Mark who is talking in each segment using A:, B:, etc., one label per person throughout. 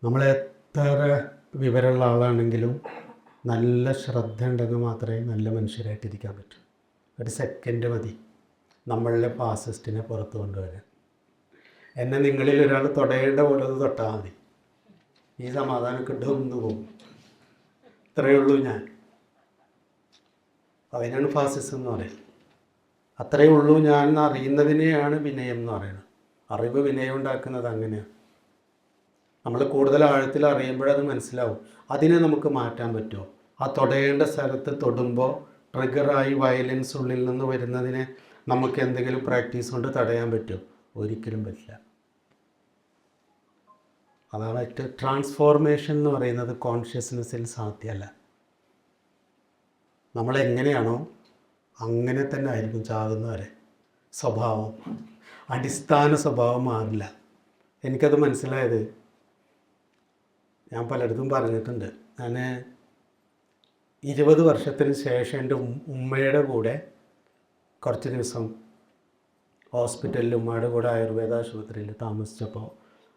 A: നമ്മൾ എത്ര വിവരമുള്ള ആളാണെങ്കിലും നല്ല ശ്രദ്ധ ഉണ്ടെങ്കിൽ മാത്രമേ നല്ല മനുഷ്യരായിട്ടിരിക്കാൻ പറ്റൂ. ഒരു സെക്കൻഡ് മതി നമ്മളുടെ ഫാസിസ്റ്റിനെ പുറത്ത് കൊണ്ടുവരാൻ. എന്നെ നിങ്ങളിൽ ഒരാൾ തൊടയേണ്ട പോലെ ഒന്ന് തൊട്ടാൽ മതി, ഈ സമാധാനമൊക്കെ ഒന്ന് പോകും. ഇത്രയേ ഉള്ളൂ ഞാൻ. അതിനാണ് ഫാസിസം എന്ന് പറയുന്നത്. അത്രയേ ഉള്ളൂ ഞാൻ എന്ന് അറിയുന്നതിനെയാണ് വിനയം എന്ന് പറയുന്നത്. അറിവ് വിനയം ഉണ്ടാക്കുന്നത് അങ്ങനെയാണ്. നമ്മൾ കൂടുതൽ ആഴത്തിൽ അറിയുമ്പോഴത് മനസ്സിലാവും. അതിനെ നമുക്ക് മാറ്റാൻ പറ്റുമോ? ആ തൊടയേണ്ട സ്ഥലത്ത് തൊടുമ്പോൾ ട്രിഗറായി വയലൻസ് ഉള്ളിൽ നിന്ന് വരുന്നതിനെ നമുക്ക് എന്തെങ്കിലും പ്രാക്ടീസ് കൊണ്ട് തടയാൻ പറ്റുമോ? ഒരിക്കലും പറ്റില്ല. അതാണ് ഏറ്റവും ട്രാൻസ്ഫോർമേഷൻ എന്ന് പറയുന്നത് കോൺഷ്യസ്നെസ്സിൽ സാധ്യമല്ല. നമ്മളെങ്ങനെയാണോ അങ്ങനെ തന്നെ ആയിരിക്കും ചാകുന്നവരെ സ്വഭാവം. അടിസ്ഥാന സ്വഭാവം മാറില്ല. എനിക്കത് മനസ്സിലായത് ഞാൻ പലയിടത്തും പറഞ്ഞിട്ടുണ്ട്. ഞാൻ 20 വർഷത്തിന് ശേഷം എൻ്റെ ഉമ്മയുടെ കൂടെ കുറച്ച് ദിവസം ഹോസ്പിറ്റലിൽ ഉമ്മയുടെ കൂടെ ആയുർവേദ ആശുപത്രിയിൽ താമസിച്ചപ്പോൾ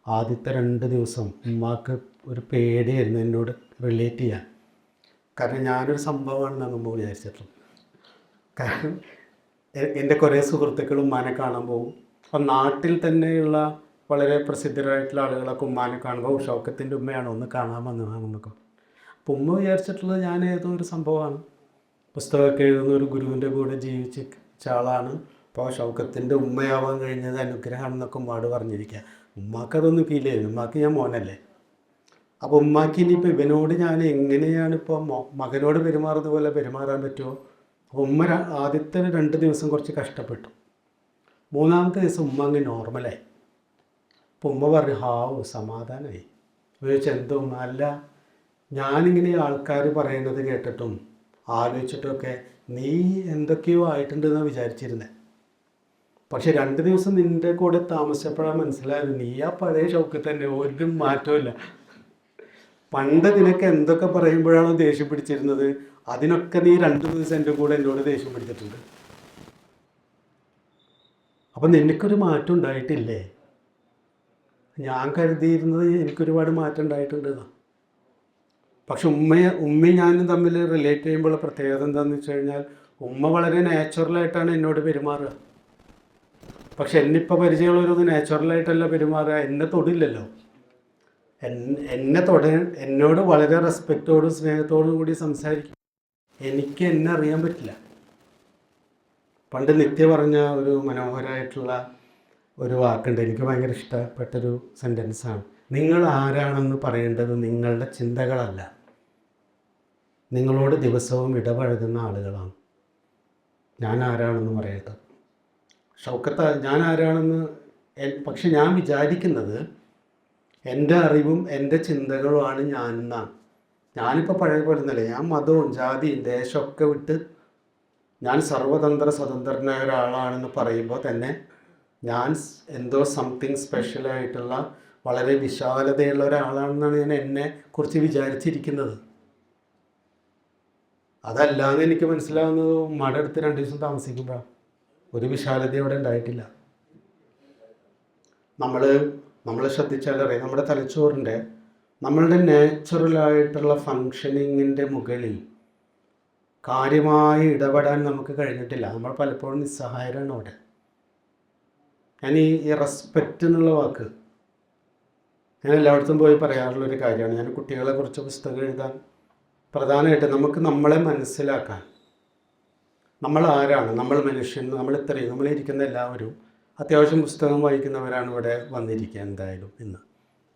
A: ആദ്യത്തെ 2 ദിവസം ഉമ്മാക്ക് ഒരു പേടിയായിരുന്നു എന്നോട് റിലേറ്റ് ചെയ്യാൻ. കാരണം ഞാനൊരു സംഭവമാണെന്ന് മുമ്പ് വിചാരിച്ചിട്ടുള്ളൂ. കാരണം എൻ്റെ കുറേ സുഹൃത്തുക്കൾ ഉമ്മാനെ കാണാൻ പോകും. അപ്പം നാട്ടിൽ തന്നെയുള്ള വളരെ പ്രസിദ്ധരായിട്ടുള്ള ആളുകളൊക്കെ ഉമ്മാനെ കാണുമ്പോൾ ഷൗക്കത്തിൻ്റെ ഉമ്മയാണ്, ഒന്ന് കാണാൻ വന്നതാണെന്നൊക്കെ. അപ്പോൾ ഉമ്മ വിചാരിച്ചിട്ടുള്ളത് ഞാൻ ഏതോ ഒരു സംഭവമാണ്, പുസ്തകമൊക്കെ എഴുതുന്ന ഒരു ഗുരുവിൻ്റെ കൂടെ ജീവിച്ച ആളാണ്, അപ്പോൾ ഷൗക്കത്തിൻ്റെ ഉമ്മയാവാൻ കഴിഞ്ഞത് അനുഗ്രഹമാണെന്നൊക്കെ ഉമ്മാട് പറഞ്ഞിരിക്കുക. ഉമ്മാക്കതൊന്നും ഫീൽ ചെയ്യുന്നു. ഉമ്മാക്ക് ഞാൻ മോനല്ലേ. അപ്പോൾ ഉമ്മാക്ക് ഇനിയിപ്പോൾ ഇവനോട് ഞാൻ എങ്ങനെയാണിപ്പോൾ മകനോട് പെരുമാറുന്ന പോലെ പെരുമാറാൻ പറ്റുമോ? അപ്പോൾ ഉമ്മ ആദ്യത്തെ 2 ദിവസം കുറച്ച് കഷ്ടപ്പെട്ടു. 3-ാമത്തെ ദിവസം ഉമ്മ അങ്ങ് നോർമലായി. അപ്പോൾ ഉമ്മ പറഞ്ഞു, ഹാവ് സമാധാനമായി. ചോദിച്ചാൽ എന്തോ ഉമ്മ? അല്ല, ഞാനിങ്ങനെ ആൾക്കാർ പറയുന്നത് കേട്ടിട്ടും ആലോചിച്ചിട്ടൊക്കെ നീ എന്തൊക്കെയോ ആയിട്ടുണ്ടെന്നാണ് വിചാരിച്ചിരുന്നത്. പക്ഷെ 2 ദിവസം നിൻ്റെ കൂടെ താമസിച്ചപ്പോഴാണ് മനസ്സിലായത് നീ ആ പഴയ ഷൗക്കത്ത് തന്നെ, ഒരു മാറ്റമില്ല. പണ്ട് നിനക്ക് എന്തൊക്കെ പറയുമ്പോഴാണോ ദേഷ്യം പിടിച്ചിരുന്നത്, അതിനൊക്കെ നീ 2 ദിവസം എൻ്റെ കൂടെ എന്നോട് ദേഷ്യം പിടിച്ചിട്ടുണ്ട്. അപ്പം നിനക്കൊരു മാറ്റം ഉണ്ടായിട്ടില്ലേ? ഞാൻ കരുതിയിരുന്നത് എനിക്കൊരുപാട് മാറ്റം ഉണ്ടായിട്ടുണ്ടെന്നാണ്. പക്ഷെ ഉമ്മയും ഞാനും തമ്മിൽ റിലേറ്റ് ചെയ്യുമ്പോൾ പ്രത്യേകത എന്താണെന്ന് വെച്ച് കഴിഞ്ഞാൽ ഉമ്മ വളരെ നാച്ചുറലായിട്ടാണ് എന്നോട് പെരുമാറുക. പക്ഷെ എന്നിപ്പോൾ പരിചയമുള്ളവരൊന്നും നാച്ചുറലായിട്ടല്ല പെരുമാറുക. എന്നെ തൊടില്ലല്ലോ. എന്നോട് വളരെ റെസ്പെക്റ്റോടും സ്നേഹത്തോടും കൂടി സംസാരിക്കും. എനിക്ക് എന്നെ അറിയാൻ പറ്റില്ല. പണ്ട് നിത്യ പറഞ്ഞ ഒരു മനോഹരമായിട്ടുള്ള ഒരു വാക്കുണ്ട്, എനിക്ക് ഭയങ്കര ഇഷ്ടപ്പെട്ടൊരു സെൻറ്റൻസാണ്. നിങ്ങൾ ആരാണെന്ന് പറയേണ്ടത് നിങ്ങളുടെ ചിന്തകളല്ല, നിങ്ങളോട് ദിവസവും ഇടപഴകുന്ന ആളുകളാണ്. ഞാൻ ആരാണെന്ന് പറയട്ടെ. ഷൗക്കത്ത് ഞാൻ ആരാണെന്ന് പക്ഷെ ഞാൻ വിചാരിക്കുന്നത് എൻ്റെ അറിവും എൻ്റെ ചിന്തകളുമാണ് ഞാൻ എന്നാണ്. ഞാനിപ്പോൾ പഴയ പോലെ ഒന്നല്ലേ. ഞാൻ മതവും ജാതിയും ദേശമൊക്കെ വിട്ട് ഞാൻ സർവതന്ത്ര സ്വതന്ത്രനായ ഒരാളാണെന്ന് പറയുമ്പോൾ തന്നെ ഞാൻ എന്തോ സംതിങ് സ്പെഷ്യലായിട്ടുള്ള വളരെ വിശാലതയുള്ള ഒരാളാണെന്നാണ് ഞാൻ എന്നെ കുറിച്ച് വിചാരിച്ചിരിക്കുന്നത്. അതല്ലാന്ന് എനിക്ക് മനസ്സിലാവുന്നത് ഉമ്മയുടെ അടുത്ത് 2 ദിവസം താമസിക്കുമ്പോഴാണ്. ഒരു വിശാലത അവിടെ ഉണ്ടായിട്ടില്ല. നമ്മൾ ശ്രദ്ധിച്ചാലറിയാം, നമ്മുടെ തലച്ചോറിൻ്റെ നമ്മളുടെ നാച്ചുറലായിട്ടുള്ള ഫങ്ഷനിങ്ങിൻ്റെ മുകളിൽ കാര്യമായി ഇടപെടാൻ നമുക്ക് കഴിഞ്ഞിട്ടില്ല. നമ്മൾ പലപ്പോഴും നിസ്സഹായരാണ് അവിടെ. ഞാൻ ഈ റെസ്പെക്റ്റ് എന്നുള്ള വാക്ക് ഞാൻ എല്ലായിടത്തും പോയി പറയാറുള്ളൊരു കാര്യമാണ്. ഞാൻ കുട്ടികളെ കുറിച്ച് പുസ്തകം എഴുതാൻ പ്രധാനമായിട്ട് നമുക്ക് നമ്മളെ മനസ്സിലാക്കാൻ, നമ്മൾ ആരാണ്, നമ്മൾ മനുഷ്യൻ, നമ്മൾ ഇത്രയും നമ്മളിരിക്കുന്ന എല്ലാവരും അത്യാവശ്യം പുസ്തകം വായിക്കുന്നവരാണ് ഇവിടെ വന്നിരിക്കുക. എന്തായാലും ഇന്ന്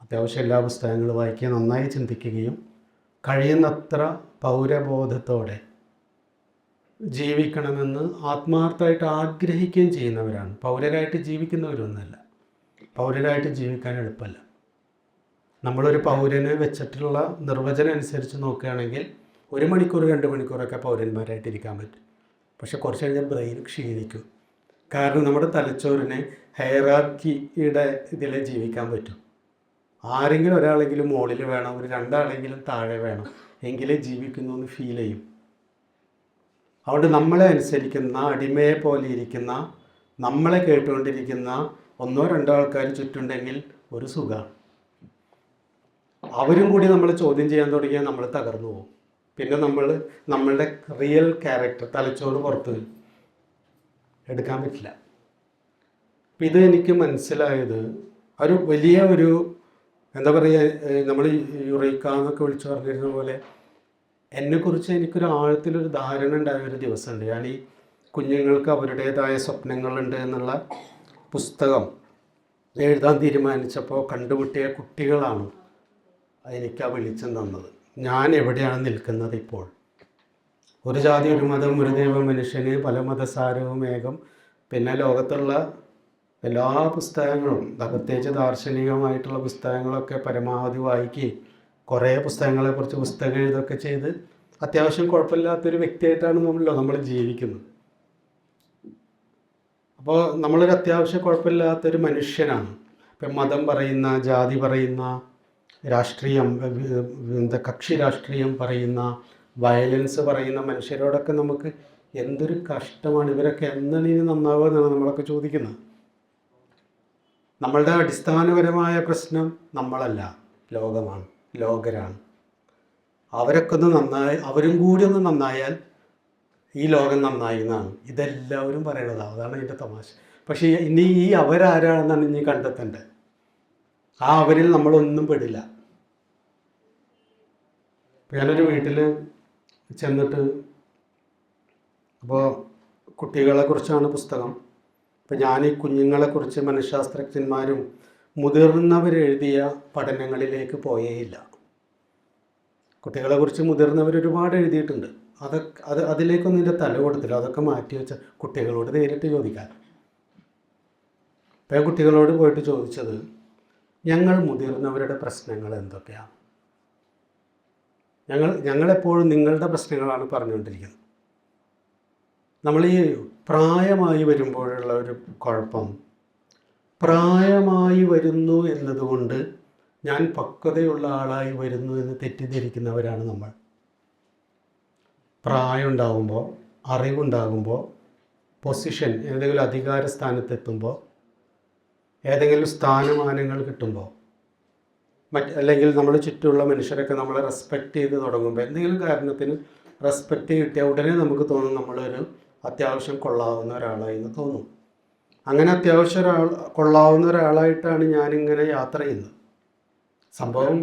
A: അത്യാവശ്യം എല്ലാ പുസ്തകങ്ങളും വായിക്കുക, നന്നായി ചിന്തിക്കുകയും കഴിയുന്നത്ര പൗരബോധത്തോടെ ജീവിക്കണമെന്ന് ആത്മാർത്ഥമായിട്ട് ആഗ്രഹിക്കുകയും ചെയ്യുന്നവരാണ്. പൗരരായിട്ട് ജീവിക്കുന്നവരൊന്നുമല്ല. പൗരരായിട്ട് ജീവിക്കാൻ എളുപ്പമല്ല. നമ്മളൊരു പൗരനെ വെച്ചിട്ടുള്ള നിർവചനം അനുസരിച്ച് നോക്കുകയാണെങ്കിൽ 1 മണിക്കൂർ 2 മണിക്കൂറൊക്കെ പൗരന്മാരായിട്ടിരിക്കാൻ പറ്റും. പക്ഷെ കുറച്ച് കഴിഞ്ഞാൽ ബ്രെയിൻ ക്ഷീണിക്കും. കാരണം നമ്മുടെ തലച്ചോറിന് ഹൈറാർക്കിയുടെ ഇതിലേ ജീവിക്കാൻ പറ്റും. ആരെങ്കിലും ഒരാളെങ്കിലും മുകളിൽ വേണം, ഒരു 2 ആളെങ്കിലും താഴെ വേണം, എങ്കിലേ ജീവിക്കുന്നു എന്ന് ഫീൽ ചെയ്യും. അതുകൊണ്ട് നമ്മളെ അനുസരിക്കുന്ന, അടിമയെ പോലെ ഇരിക്കുന്ന, നമ്മളെ കേട്ടുകൊണ്ടിരിക്കുന്ന 1-2 ആൾക്കാർ ചുറ്റുണ്ടെങ്കിൽ ഒരു സുഖമാണ്. അവരും കൂടി നമ്മൾ ചോദ്യം ചെയ്യാൻ തുടങ്ങിയാൽ നമ്മൾ തകർന്നു പോകും. പിന്നെ നമ്മളുടെ റിയൽ ക്യാരക്ടർ തലച്ചോറ് പുറത്ത് എടുക്കാൻ പറ്റില്ല. അപ്പം ഇത് എനിക്ക് മനസ്സിലായത് ഒരു വലിയ എന്താ പറയുക, നമ്മൾ യുറേക്ക എന്നൊക്കെ വിളിച്ചു പറഞ്ഞിരുന്ന പോലെ എന്നെക്കുറിച്ച് എനിക്കൊരു ആഴത്തിലൊരു ധാരണ ഉണ്ടായ ഒരു ദിവസമുണ്ട്. ഞാൻ ഈ കുഞ്ഞുങ്ങൾക്ക് അവരുടേതായ സ്വപ്നങ്ങളുണ്ട് എന്നുള്ള പുസ്തകം എഴുതാൻ തീരുമാനിച്ചപ്പോൾ കണ്ടുമുട്ടിയ കുട്ടികളാണ് എനിക്ക് ആ വെളിച്ചം തന്നത്. ഞാൻ എവിടെയാണ് നിൽക്കുന്നത് ഇപ്പോൾ? ഒരു ജാതി ഒരു മതം ഒരു ദൈവം മനുഷ്യന് പല മതസാരവും ഏകം. പിന്നെ ലോകത്തുള്ള എല്ലാ പുസ്തകങ്ങളും, പ്രത്യേകിച്ച് ദാർശനികമായിട്ടുള്ള പുസ്തകങ്ങളൊക്കെ പരമാവധി വായിക്കുകയും കുറേ പുസ്തകങ്ങളെക്കുറിച്ച് പുസ്തകം എഴുതൊക്കെ ചെയ്ത് അത്യാവശ്യം കുഴപ്പമില്ലാത്തൊരു വ്യക്തിയായിട്ടാണ് നമ്മൾ ജീവിക്കുന്നത്. അപ്പോൾ നമ്മളൊരു അത്യാവശ്യം കുഴപ്പമില്ലാത്തൊരു മനുഷ്യനാണ്. ഇപ്പം മതം പറയുന്ന, ജാതി പറയുന്ന, രാഷ്ട്രീയം, കക്ഷി രാഷ്ട്രീയം പറയുന്ന, വയലൻസ് പറയുന്ന മനുഷ്യരോടൊക്കെ നമുക്ക് എന്തൊരു കഷ്ടമാണ്. ഇവരൊക്കെ എന്നാണ് ഇനി നന്നാവുക എന്നാണ് നമ്മളൊക്കെ ചോദിക്കുന്നത്. നമ്മളുടെ അടിസ്ഥാനപരമായ പ്രശ്നം നമ്മളല്ല, ലോകമാണ്, ലോകരാണ്. അവരൊക്കെ അവരും കൂടി ഒന്ന് നന്നായാൽ ഈ ലോകം നന്നായി എന്നാണ് ഇതെല്ലാവരും പറയണതാണ്. അതാണ് ഇതിൻ്റെ തമാശ. പക്ഷേ ഇനി ഈ അവരാരാണെന്നാണ് ഇനി കണ്ടെത്തേണ്ടത്. ആ അവരിൽ നമ്മളൊന്നും പെടില്ല. ഞാനൊരു വീട്ടിൽ ചെന്നിട്ട്, അപ്പോൾ കുട്ടികളെക്കുറിച്ചാണ് പുസ്തകം. ഇപ്പം ഞാൻ ഈ കുഞ്ഞുങ്ങളെക്കുറിച്ച് മനഃശാസ്ത്രജ്ഞന്മാരും മുതിർന്നവരെഴുതിയ പഠനങ്ങളിലേക്ക് പോയേയില്ല. കുട്ടികളെക്കുറിച്ച് മുതിർന്നവർ ഒരുപാട് എഴുതിയിട്ടുണ്ട്. അതിലേക്കൊന്നും ഇതിൻ്റെ തല കൊടുത്തില്ല. അതൊക്കെ മാറ്റി വെച്ച കുട്ടികളോട് നേരിട്ട് ചോദിക്കാൻ. അപ്പം കുട്ടികളോട് പോയിട്ട് ചോദിച്ചത്, ഞങ്ങൾ മുതിർന്നവരുടെ പ്രശ്നങ്ങൾ എന്തൊക്കെയാണ്? ഞങ്ങളെപ്പോഴും നിങ്ങളുടെ പ്രശ്നങ്ങളാണ് പറഞ്ഞുകൊണ്ടിരിക്കുന്നത്. നമ്മൾ ഈ പ്രായമായി വരുമ്പോഴുള്ള ഒരു കുഴപ്പം, പ്രായമായി വരുന്നു എന്നതുകൊണ്ട് ഞാൻ പക്വതയുള്ള ആളായി വരുന്നു എന്ന് തെറ്റിദ്ധരിക്കുന്നവരാണ് നമ്മൾ. പ്രായം ഉണ്ടാകുമ്പോൾ, അറിവുണ്ടാകുമ്പോൾ, പൊസിഷൻ, ഏതെങ്കിലും അധികാര സ്ഥാനത്തെത്തുമ്പോൾ, ഏതെങ്കിലും സ്ഥാനമാനങ്ങൾ കിട്ടുമ്പോൾ, അല്ലെങ്കിൽ നമ്മുടെ ചുറ്റുമുള്ള മനുഷ്യരൊക്കെ നമ്മളെ റെസ്പെക്റ്റ് ചെയ്ത് തുടങ്ങുമ്പോൾ, എന്തെങ്കിലും കാരണത്തിന് റെസ്പെക്റ്റ് കിട്ടിയാൽ ഉടനെ നമുക്ക് തോന്നും നമ്മളൊരു അത്യാവശ്യം കൊള്ളാവുന്ന ഒരാളായി എന്ന് തോന്നും. അങ്ങനെ അത്യാവശ്യം കൊള്ളാവുന്ന ഒരാളായിട്ടാണ് ഞാനിങ്ങനെ യാത്ര ചെയ്യുന്നത്. സംഭവം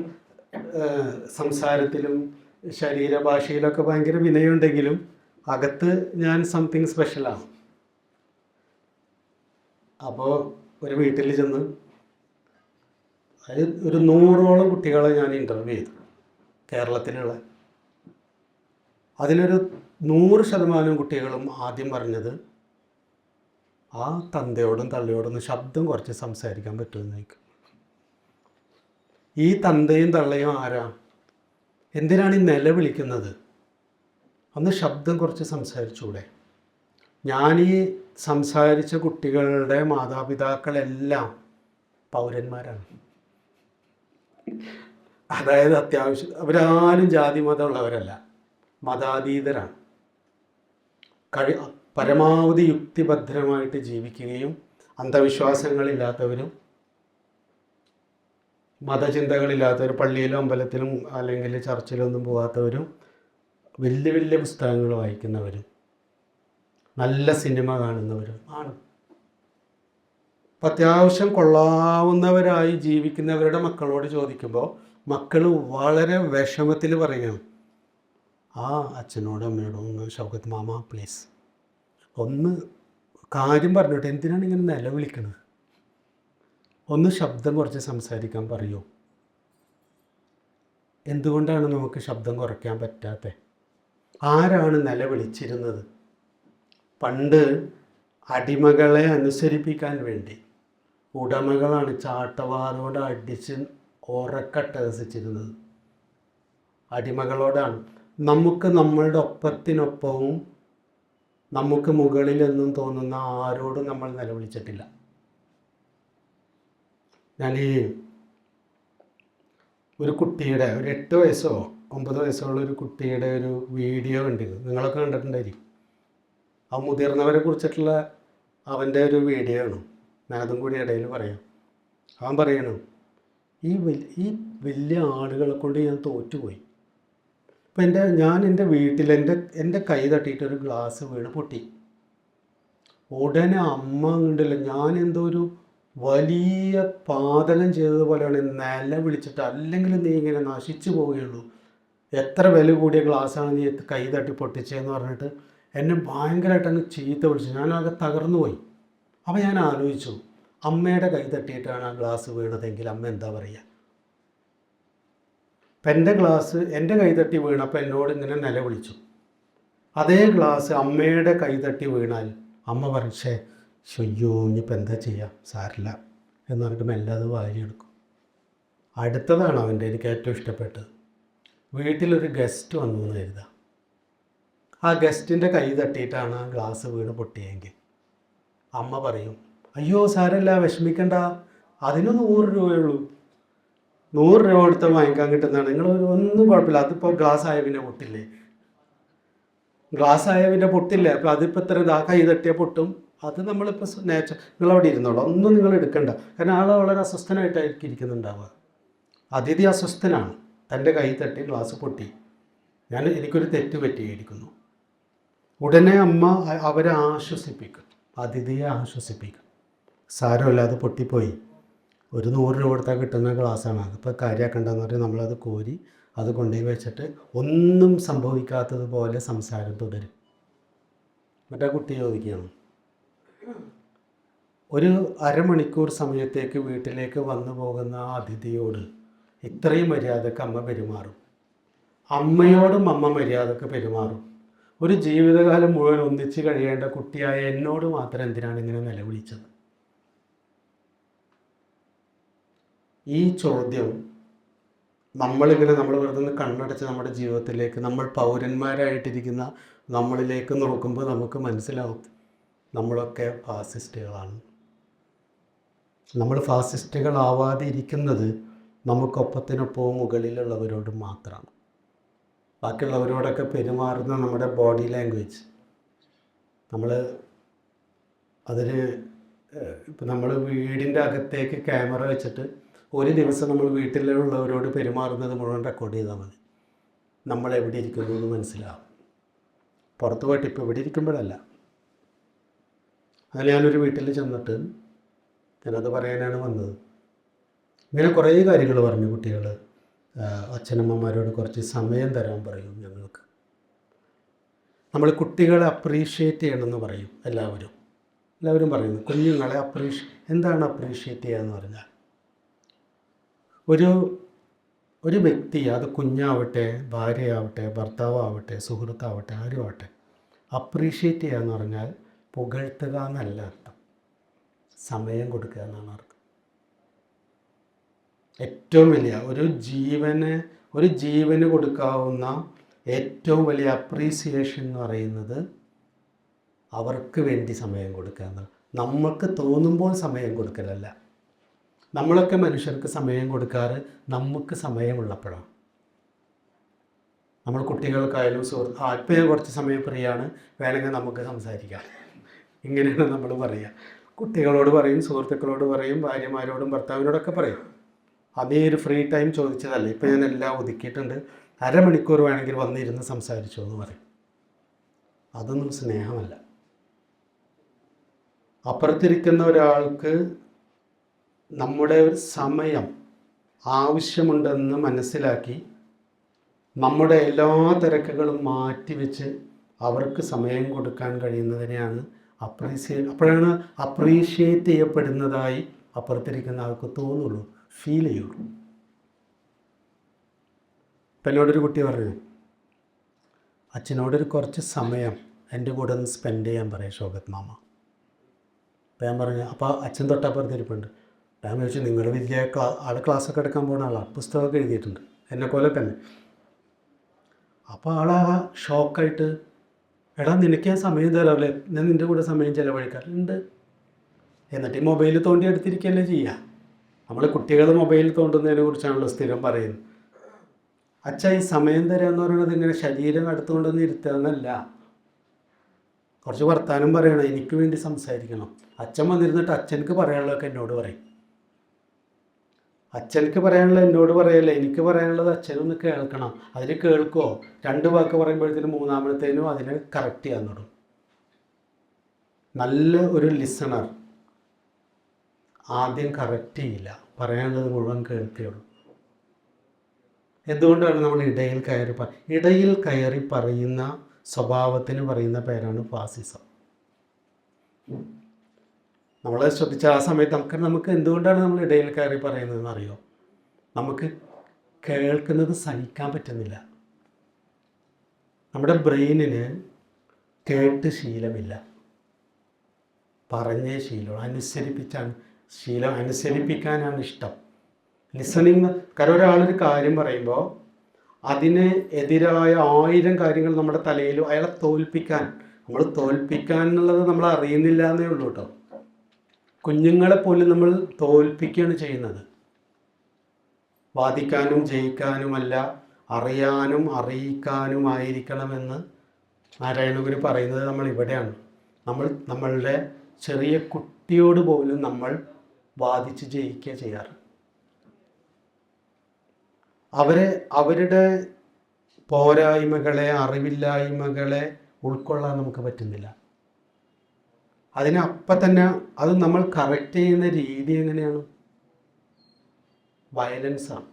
A: സംസാരത്തിലും ശരീരഭാഷയിലൊക്കെ ഭയങ്കര വിനയമുണ്ടെങ്കിലും അകത്ത് ഞാൻ സംതിങ് സ്പെഷ്യലാണ്. അപ്പോൾ ഒരു വീട്ടിൽ ചെന്ന് ഒരു 100ഓളം കുട്ടികളെ ഞാൻ ഇൻ്റർവ്യൂ ചെയ്തു, കേരളത്തിലുള്ള. അതിലൊരു 100% കുട്ടികളും ആദ്യം പറഞ്ഞത്, ആ തന്തയോടും തള്ളയോടൊന്ന് ശബ്ദം കുറച്ച് സംസാരിക്കാൻ പറ്റുമെന്ന് ചോദിക്കും. ഈ തന്തയും തള്ളയും ആരാ? എന്തിനാണ് ഈ നിലവിളിക്കുന്നത്? ഒന്ന് ശബ്ദം കുറച്ച് സംസാരിച്ചൂടെ? ഞാനീ സംസാരിച്ച കുട്ടികളുടെ മാതാപിതാക്കളെല്ലാം പൗരന്മാരാണ്. അതായത് അത്യാവശ്യം അവരാരും ജാതി മതമുള്ളവരല്ല, മതാതീതരാണ്. പരമാവധി യുക്തിഭദ്രമായിട്ട് ജീവിക്കുകയും അന്ധവിശ്വാസങ്ങളില്ലാത്തവരും മതചിന്തകളില്ലാത്തവരും, പള്ളിയിലും അമ്പലത്തിലും അല്ലെങ്കിൽ ചർച്ചിലൊന്നും പോകാത്തവരും, വലിയ വലിയ പുസ്തകങ്ങൾ വായിക്കുന്നവരും, നല്ല സിനിമ കാണുന്നവരും ആണ്. അപ്പം അത്യാവശ്യം കൊള്ളാവുന്നവരായി ജീവിക്കുന്നവരുടെ മക്കളോട് ചോദിക്കുമ്പോൾ മക്കൾ വളരെ വിഷമത്തിൽ പറയുകയാണ്, ആ അച്ഛനോടും അമ്മയോടും ഒന്ന് ഷൗക്കത്ത് മാമ പ്ലീസ് ഒന്ന് കാര്യം പറഞ്ഞോട്ടെ, എന്തിനാണ് ഇങ്ങനെ നിലവിളിക്കുന്നത്? ഒന്ന് ശബ്ദം കുറച്ച് സംസാരിക്കാൻ പറയൂ. എന്തുകൊണ്ടാണ് നമുക്ക് ശബ്ദം കുറയ്ക്കാൻ പറ്റാത്തത്? ആരാണ് നിലവിളിച്ചിരുന്നത്? പണ്ട് അടിമകളെ അനുസരിപ്പിക്കാൻ വേണ്ടി ഉടമകളാണ് ചാട്ടവാറോട് അടിച്ച് ഉറക്കട്ടഹസിച്ചിരുന്നത്. അടിമകളോടാണ്. നമുക്ക് നമ്മളുടെ ഒപ്പത്തിനൊപ്പവും നമുക്ക് മുകളിലെന്നും തോന്നുന്ന ആരോടും നമ്മൾ നിലവിളിച്ചിട്ടില്ല. ഞാൻ ഒരു കുട്ടിയുടെ, ഒരു 8 വയസ്സോ 9 വയസ്സോ ഉള്ള ഒരു കുട്ടിയുടെ ഒരു വീഡിയോ കണ്ടിരുന്നു. നിങ്ങളൊക്കെ കണ്ടിട്ടുണ്ടായിരിക്കും. ആ മുതിർന്നവരെ കുറിച്ചിട്ടുള്ള അവൻ്റെ ഒരു വീഡിയോ ആണ്. ഞാനതും കൂടി ഇടയിൽ പറയാം. അവൻ പറയണം, ഈ വലിയ ആളുകളെ കൊണ്ട് ഞാൻ തോറ്റുപോയി. ഇപ്പം ഞാൻ എൻ്റെ വീട്ടിൽ എൻ്റെ കൈ തട്ടിയിട്ട് ഒരു ഗ്ലാസ് വീണ് പൊട്ടി. ഉടനെ അമ്മ ഉണ്ടല്ലോ, ഞാൻ എന്തോ ഒരു വലിയ പാതകം ചെയ്തതുപോലെയാണ് നില വിളിച്ചിട്ട്, അല്ലെങ്കിൽ നീ ഇങ്ങനെ നശിച്ചു പോവുകയുള്ളൂ, എത്ര വില കൂടിയ ഗ്ലാസ്സാണ് നീ കൈ തട്ടി പൊട്ടിച്ചതെന്ന് പറഞ്ഞിട്ട് എന്നെ ഭയങ്കരമായിട്ട് അങ്ങ് ചീത്ത വിളിച്ചു. ഞാനാകെ തകർന്നു പോയി. അപ്പോൾ ഞാൻ ആലോചിച്ചു, അമ്മയുടെ കൈ തട്ടിയിട്ടാണ് ആ ഗ്ലാസ് വീണതെങ്കിൽ അമ്മ എന്താ പറയുക? അപ്പം എൻ്റെ കൈ തട്ടി വീണപ്പോൾ എന്നോട് ഇങ്ങനെ നിലവിളിച്ചു. അതേ ഗ്ലാസ് അമ്മയുടെ കൈ തട്ടി വീണാൽ അമ്മ പറയേ ശയ്യോ ഇനിയിപ്പോൾ എന്താ ചെയ്യുക, സാരില്ല എന്ന് പറഞ്ഞിട്ട് മെല്ലെ അത് വാരിയെടുക്കും. അടുത്തതാണ് എനിക്ക് ഏറ്റവും ഇഷ്ടപ്പെട്ടത്. വീട്ടിലൊരു ഗസ്റ്റ് വന്നു എന്ന് കരുതാം. ആ ഗസ്റ്റിൻ്റെ കൈ തട്ടിയിട്ടാണ് ആ ഗ്ലാസ് വീണ് പൊട്ടിയെങ്കിൽ അമ്മ പറയും, അയ്യോ സാരമില്ല, വിഷമിക്കണ്ട, അതിന് 100 രൂപയുള്ളൂ, 100 രൂപ കൊടുത്ത് വാങ്ങിക്കാൻ കിട്ടുന്നതാണ്, നിങ്ങൾ ഒന്നും കുഴപ്പമില്ല, അതിപ്പോൾ ഗ്ലാസ് ആയ പിന്നെ പൊട്ടില്ലേ, ഗ്ലാസ് ആയ പിന്നെ പൊട്ടില്ലേ, അപ്പോൾ അതിപ്പോൾ ഇത്ര കൈ തട്ടിയാൽ പൊട്ടും, അത് നമ്മളിപ്പോൾ നിങ്ങളവിടെ ഇരുന്നോളൂ, ഒന്നും നിങ്ങൾ എടുക്കണ്ട. കാരണം ആൾ വളരെ അസ്വസ്ഥനായിട്ടായിരിക്കും ഇരിക്കുന്നുണ്ടാവുക. അതിഥി അസ്വസ്ഥനാണ്, തൻ്റെ കൈ തട്ടി ഗ്ലാസ് പൊട്ടി, എനിക്കൊരു തെറ്റ് പറ്റിയിരിക്കുന്നു. ഉടനെ അമ്മ അവരെ ആശ്വസിപ്പിക്കും, അതിഥിയെ ആശ്വസിപ്പിക്കും. സാരമില്ല, അത് പൊട്ടിപ്പോയി, ഒരു 100 രൂപ കൊടുത്താൽ കിട്ടുന്ന ഗ്ലാസ്സാണ്, അതിപ്പോൾ കാര്യമാക്കണ്ടെന്ന് പറഞ്ഞാൽ നമ്മളത് കോരി അത് കൊണ്ടുപോയി വെച്ചിട്ട് ഒന്നും സംഭവിക്കാത്തതുപോലെ സംസാരം തുടരും. മറ്റേ കുട്ടി ചോദിക്കുകയാണ്, ഒരു അരമണിക്കൂർ സമയത്തേക്ക് വീട്ടിലേക്ക് വന്നു പോകുന്ന ആ അതിഥിയോട് ഇത്രയും മര്യാദക്ക് അമ്മ പെരുമാറും, അമ്മയോടും അമ്മ മര്യാദക്ക് പെരുമാറും, ഒരു ജീവിതകാലം മുഴുവൻ ഒന്നിച്ച് കഴിയേണ്ട കുട്ടിയായ എന്നോട് മാത്രം എന്തിനാണ് ഇങ്ങനെ നിലവിളിച്ചത്? ഈ ചോദ്യം നമ്മൾ വെറുതെ കണ്ണടച്ച് നമ്മുടെ ജീവിതത്തിലേക്ക്, നമ്മൾ പൗരന്മാരായിട്ടിരിക്കുന്ന നമ്മളിലേക്ക് നോക്കുമ്പോൾ നമുക്ക് മനസ്സിലാവും നമ്മളൊക്കെ ഫാസിസ്റ്റുകളാണ്. നമ്മൾ ഫാസിസ്റ്റുകളാവാതെ ഇരിക്കുന്നത് നമുക്കൊപ്പത്തിനൊപ്പവും മുകളിലുള്ളവരോട് മാത്രമാണ്. ബാക്കിയുള്ളവരോടൊക്കെ പെരുമാറുന്ന നമ്മുടെ ബോഡി ലാംഗ്വേജ്, ഇപ്പം നമ്മൾ വീടിൻ്റെ അകത്തേക്ക് ക്യാമറ വെച്ചിട്ട് ഒരു ദിവസം നമ്മൾ വീട്ടിലുള്ളവരോട് പെരുമാറുന്നത് മുഴുവൻ റെക്കോർഡ് ചെയ്താൽ മതി, നമ്മൾ എവിടെ ഇരിക്കുന്നു എന്ന് മനസ്സിലാവും. പുറത്ത് പോയിട്ട് ഇപ്പോൾ ഇവിടെ ഇരിക്കുമ്പോഴല്ല. അതിൽ ഞാനൊരു വീട്ടിൽ ചെന്നിട്ട് ഞാനത് പറയാനാണ് വന്നത്. ഇങ്ങനെ കുറേ കാര്യങ്ങൾ പറഞ്ഞു. കുട്ടികൾ അച്ഛനമ്മമാരോട് കുറച്ച് സമയം തരാൻ പറയും. നമ്മൾ കുട്ടികളെ അപ്രീഷിയേറ്റ് ചെയ്യണമെന്ന് പറയും എല്ലാവരും പറയുന്നു. കുഞ്ഞുങ്ങളെ എന്താണ് അപ്രീഷിയേറ്റ് ചെയ്യുക എന്ന് പറഞ്ഞാൽ, ഒരു വ്യക്തി, അത് കുഞ്ഞാവട്ടെ, ഭാര്യയാവട്ടെ, ഭർത്താവട്ടെ, സുഹൃത്താവട്ടെ, ആരുമാവട്ടെ, അപ്രീഷിയേറ്റ് ചെയ്യുക എന്ന് പറഞ്ഞാൽ പുകഴ്ത്തുക എന്നല്ല അർത്ഥം, സമയം കൊടുക്കുക എന്നാണ് അർത്ഥം. ഏറ്റവും വലിയ ഒരു ജീവന് കൊടുക്കാവുന്ന ഏറ്റവും വലിയ അപ്രീസിയേഷൻ എന്ന് പറയുന്നത് അവർക്ക് വേണ്ടി സമയം കൊടുക്കുക എന്നാണ്. നമുക്ക് തോന്നുമ്പോൾ സമയം കൊടുക്കലല്ല. നമ്മളൊക്കെ മനുഷ്യർക്ക് സമയം കൊടുക്കാറ് നമുക്ക് സമയമുള്ളപ്പോഴാണ്. നമ്മൾ കുട്ടികൾക്കായാലും ഇപ്പം ഞാൻ കുറച്ച് സമയം ഫ്രീയാണ്, വേണമെങ്കിൽ നമുക്ക് സംസാരിക്കാം, ഇങ്ങനെയാണ് നമ്മൾ പറയുക. കുട്ടികളോട് പറയും, സുഹൃത്തുക്കളോട് പറയും, ഭാര്യമാരോടും ഭർത്താവിനോടൊക്കെ പറയും. അതേ ഒരു ഫ്രീ ടൈം ചോദിച്ചതല്ല, ഇപ്പം ഞാൻ എല്ലാം ഒതുക്കിയിട്ടുണ്ട്, അരമണിക്കൂർ വേണമെങ്കിൽ വന്നിരുന്ന് സംസാരിച്ചോ എന്ന് പറയും. അതൊന്നും സ്നേഹമല്ല. അപ്പുറത്തിരിക്കുന്ന ഒരാൾക്ക് നമ്മുടെ ഒരു സമയം ആവശ്യമുണ്ടെന്ന് മനസ്സിലാക്കി നമ്മുടെ എല്ലാ തിരക്കുകളും മാറ്റിവെച്ച് അവർക്ക് സമയം കൊടുക്കാൻ കഴിയുന്നതിനെയാണ് അപ്പോഴാണ് അപ്രീഷിയേറ്റ് ചെയ്യപ്പെടുന്നതായി അപ്പുറത്തിരിക്കുന്ന ആൾക്ക് തോന്നുള്ളൂ, ഫീൽ ചെയ്യുള്ളൂ. ഇപ്പം എന്നോടൊരു കുട്ടി പറഞ്ഞു, അച്ഛനോടൊരു കുറച്ച് സമയം എൻ്റെ കൂടെ ഒന്ന് സ്പെൻഡ് ചെയ്യാൻ പറയാം ഷൗക്കത്ത് മാമ. അപ്പം ഞാൻ പറഞ്ഞു, അപ്പോൾ അച്ഛൻ തൊട്ടപ്പുറത്തിരിപ്പുണ്ട്. ഞാൻ ചോദിച്ചു, നിങ്ങൾ വലിയ ക്ലാസ്സൊക്കെ എടുക്കാൻ പോകുന്ന ആളാണ്, പുസ്തകമൊക്കെ എഴുതിയിട്ടുണ്ട്, എന്നെപ്പോലെ തന്നെ. അപ്പോൾ ആളാ ഷോക്കായിട്ട്, എടാ നിനക്ക് ഞാൻ സമയം തരാമല്ലേ, ഞാൻ നിൻ്റെ കൂടെ സമയം ചിലവഴിക്കാറുണ്ട്. എന്നിട്ട് ഈ മൊബൈൽ തോണ്ടി എടുത്തിരിക്കുകയല്ലേ ചെയ്യുക. നമ്മൾ കുട്ടികൾ മൊബൈൽ തോണ്ടുന്നതിനെ കുറിച്ചാണല്ലോ സ്ഥിരം പറയുന്നത്. അച്ഛാ ഈ സമയം തരാമെന്ന് പറയുന്നത് ഇങ്ങനെ ശരീരം അടുത്തുകൊണ്ടൊന്നും ഇരുത്തുകയെന്നല്ല, കുറച്ച് വർത്താനം പറയണം, എനിക്ക് വേണ്ടി സംസാരിക്കണം. അച്ഛൻ വന്നിരുന്നിട്ട് അച്ഛനക്ക് പറയാനുള്ളതൊക്കെ എന്നോട് പറയും. അച്ഛനക്ക് പറയാനുള്ളത് എന്നോട് പറയല്ലേ, എനിക്ക് പറയാനുള്ളത് അച്ഛനൊന്ന് കേൾക്കണം. അതിന് കേൾക്കുമോ? 2 വാക്ക് പറയുമ്പോഴത്തേനും മൂന്നാമത്തേനും അതിന് കറക്റ്റ് ചെയ്യാൻ തുടങ്ങും. നല്ല ഒരു ലിസണർ ആദ്യം കറക്റ്റ് ചെയ്യില്ല, പറയാനുള്ളത് മുഴുവൻ കേൾക്കുകയുള്ളൂ. എന്തുകൊണ്ടാണ് നമ്മൾ ഇടയിൽ കയറി പറയുന്ന സ്വഭാവത്തിന് പറയുന്ന പേരാണ് ഫാസിസം. നമ്മൾ ശ്രദ്ധിച്ച ആ സമയത്ത് നമുക്ക് എന്തുകൊണ്ടാണ് നമ്മൾ ഇടയിൽ കയറി പറയുന്നതെന്ന് അറിയോ? നമുക്ക് കേൾക്കുന്നത് സഹിക്കാൻ പറ്റുന്നില്ല. നമ്മുടെ ബ്രെയിനിന് കേട്ട് ശീലമില്ല, പറഞ്ഞേ അനുസരിപ്പിക്കാനാണ് ഇഷ്ടം. ലിസണിങ്. കാരണം ഒരാളൊരു കാര്യം പറയുമ്പോൾ അതിന് എതിരായ 1000 കാര്യങ്ങൾ നമ്മുടെ തലയിൽ അയാളെ തോൽപ്പിക്കാൻ എന്നുള്ളത് നമ്മൾ അറിയുന്നില്ല എന്നേ ഉള്ളൂ കേട്ടോ. കുഞ്ഞുങ്ങളെ പോലും നമ്മൾ തോൽപ്പിക്കുകയാണ് ചെയ്യുന്നത്. വാദിക്കാനും ജയിക്കാനുമല്ല, അറിയാനും അറിയിക്കാനുമായിരിക്കണമെന്ന് നാരായണഗുരു പറയുന്നത് നമ്മൾ ഇവിടെയാണ്. നമ്മളുടെ ചെറിയ കുട്ടിയോട് പോലും നമ്മൾ വാദിച്ച് ജയിക്കുക ചെയ്യാറ്. അവരുടെ പോരായ്മകളെ, അറിവില്ലായ്മകളെ ഉൾക്കൊള്ളാൻ നമുക്ക് പറ്റുന്നില്ല. അതിനപ്പം തന്നെ അത് നമ്മൾ കറക്റ്റ് ചെയ്യുന്ന രീതി എങ്ങനെയാണ്? വയലൻസാണ്.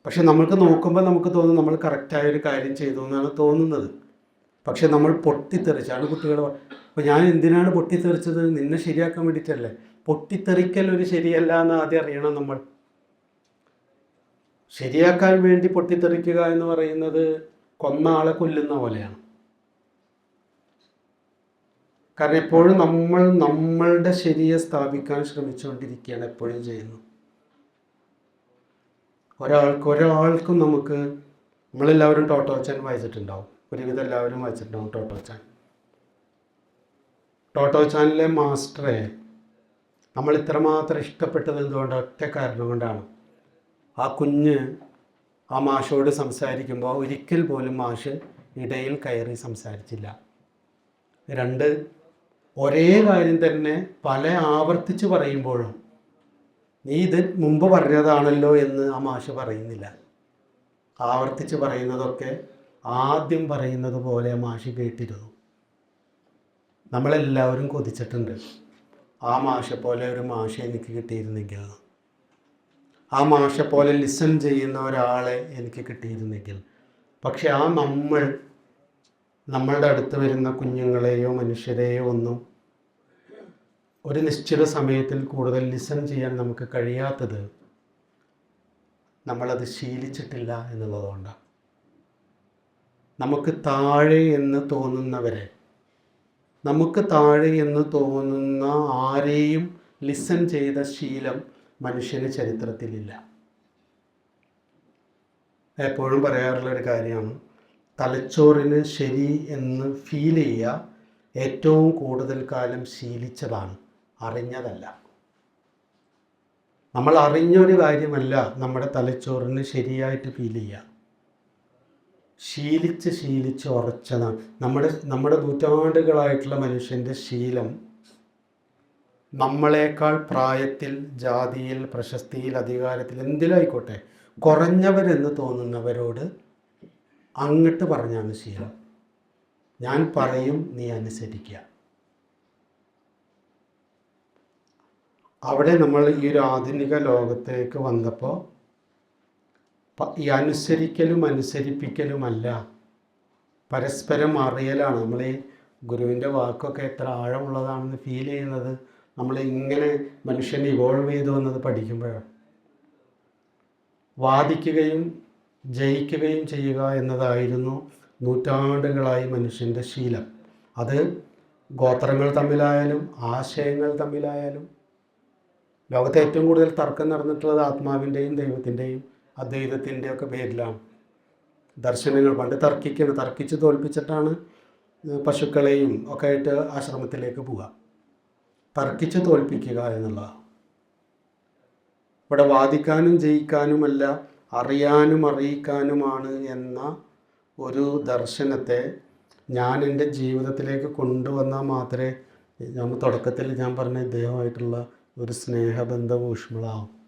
A: പക്ഷെ നമ്മൾക്ക് നോക്കുമ്പോൾ നമുക്ക് തോന്നും നമ്മൾ കറക്റ്റായൊരു കാര്യം ചെയ്തു എന്നാണ് തോന്നുന്നത്. പക്ഷെ നമ്മൾ പൊട്ടിത്തെറിച്ചാണ് കുട്ടികൾ. അപ്പോൾ ഞാൻ എന്തിനാണ് പൊട്ടിത്തെറിച്ചത്? നിന്നെ ശരിയാക്കാൻ വേണ്ടിയിട്ടല്ലേ. പൊട്ടിത്തെറിക്കൽ ഒരു ശരിയല്ല എന്ന് ആദ്യം അറിയണം നമ്മൾ. ശരിയാക്കാൻ വേണ്ടി പൊട്ടിത്തെറിക്കുക എന്ന് പറയുന്നത് കൊന്ന ആളെ കൊല്ലുന്ന പോലെയാണ്. കാരണം എപ്പോഴും നമ്മളുടെ ശരിയെ സ്ഥാപിക്കാൻ ശ്രമിച്ചുകൊണ്ടിരിക്കുകയാണ് എപ്പോഴും ചെയ്യുന്നത്. ഒരാൾക്കും നമ്മളെല്ലാവരും ടോട്ടോച്ചാൻ വായിച്ചിട്ടുണ്ടാവും. ഒരുവിധം എല്ലാവരും വായിച്ചിട്ടുണ്ടാവും ടോട്ടോച്ചാനിലെ മാസ്റ്ററെ നമ്മൾ ഇത്രമാത്രം ഇഷ്ടപ്പെട്ടത് എന്തുകൊണ്ട്? ഒറ്റ കാരണം കൊണ്ടാണ്. ആ കുഞ്ഞ് ആ മാഷോട് സംസാരിക്കുമ്പോൾ ഒരിക്കൽ പോലും മാഷ് ഇടയിൽ കയറി സംസാരിച്ചില്ല. 2, ഒരേ കാര്യം തന്നെ ആവർത്തിച്ച് പറയുമ്പോഴും നീ ഇത് മുമ്പ് പറഞ്ഞതാണല്ലോ എന്ന് ആ മാഷ് പറയുന്നില്ല. ആവർത്തിച്ച് പറയുന്നതൊക്കെ ആദ്യം പറയുന്നത് പോലെ മാഷ് കേട്ടിരുന്നു. നമ്മളെല്ലാവരും കൊതിച്ചിട്ടുണ്ട്, ആ മാഷെ പോലെ ഒരു മാഷെ എനിക്ക് കിട്ടിയിരുന്നെങ്കിൽ, ആ മാഷെ പോലെ ലിസൺ ചെയ്യുന്ന ഒരാളെ എനിക്ക് കിട്ടിയിരുന്നെങ്കിൽ. പക്ഷെ ആ നമ്മളുടെ അടുത്ത് വരുന്ന കുഞ്ഞുങ്ങളെയോ മനുഷ്യരെയോ ഒന്നും ഒരു നിശ്ചിത സമയത്തിൽ കൂടുതൽ ലിസൺ ചെയ്യാൻ നമുക്ക് കഴിയാത്തത് നമ്മളത് ശീലിച്ചിട്ടില്ല എന്നുള്ളതുകൊണ്ടാണ്. നമുക്ക് താഴെ എന്ന് തോന്നുന്ന ആരെയും ലിസൺ ചെയ്ത ശീലം മനുഷ്യന് ചരിത്രത്തിലില്ല. എപ്പോഴും പറയാറുള്ളൊരു കാര്യമാണ്, തലച്ചോറിന് ശരി എന്ന് ഫീൽ ചെയ്യുക ഏറ്റവും കൂടുതൽ കാലം ശീലിച്ചതാണ്, അറിഞ്ഞതല്ല. നമ്മൾ അറിഞ്ഞൊരു കാര്യമല്ല നമ്മുടെ തലച്ചോറിന് ശരിയായിട്ട് ഫീൽ ചെയ്യുക. ശീലിച്ച് ഉറച്ചതാണ്. നമ്മുടെ നൂറ്റാണ്ടുകളായിട്ടുള്ള മനുഷ്യൻ്റെ ശീലം നമ്മളെക്കാൾ പ്രായത്തിൽ, ജാതിയിൽ, പ്രശസ്തിയിൽ, അധികാരത്തിൽ, എന്തിലായിക്കോട്ടെ കുറഞ്ഞവരെന്ന് തോന്നുന്നവരോട് അങ്ങോട്ട് പറഞ്ഞാണ് ശീലം. ഞാൻ പറയും, നീ അനുസരിക്കുക. അവിടെ നമ്മൾ ഈ ഒരു ആധുനിക ലോകത്തേക്ക് വന്നപ്പോൾ ഈ അനുസരിക്കലും അനുസരിപ്പിക്കലുമല്ല, പരസ്പരം അറിയലാണ്. നമ്മൾ ഈ ഗുരുവിൻ്റെ വാക്കൊക്കെ എത്ര ആഴമുള്ളതാണെന്ന് ഫീൽ ചെയ്യുന്നത് നമ്മൾ ഇങ്ങനെ മനുഷ്യൻ ഇവോൾവ് ചെയ്തു വന്നത് പഠിക്കുമ്പോഴാണ്. വാദിക്കുകയും ജയിക്കുകയും ചെയ്യുക എന്നതായിരുന്നു നൂറ്റാണ്ടുകളായി മനുഷ്യൻ്റെ ശീലം. അത് ഗോത്രങ്ങൾ തമ്മിലായാലും ആശയങ്ങൾ തമ്മിലായാലും. ലോകത്തെ ഏറ്റവും കൂടുതൽ തർക്കം നടന്നിട്ടുള്ളത് ആത്മാവിൻ്റെയും ദൈവത്തിൻ്റെയും അദ്വൈതത്തിൻ്റെ ഒക്കെ പേരിലാണ്. ദർശനങ്ങൾ പണ്ട് തർക്കിച്ച് തോൽപ്പിച്ചിട്ടാണ് പശുക്കളെയും ഒക്കെ ആയിട്ട് ആശ്രമത്തിലേക്ക് പോവുക. തർക്കിച്ച് തോൽപ്പിക്കുക എന്നുള്ളതാണ്. ഇവിടെ വാദിക്കാനും ജയിക്കാനുമല്ല, അറിയാനും അറിയിക്കാനുമാണ് എന്ന ഒരു ദർശനത്തെ ഞാൻ എൻ്റെ ജീവിതത്തിലേക്ക് കൊണ്ടുവന്നാൽ മാത്രമേ തുടക്കത്തിൽ ഞാൻ പറഞ്ഞ ഇദ്ദേഹമായിട്ടുള്ള ഒരു സ്നേഹബന്ധം ഊഷ്മളാവും.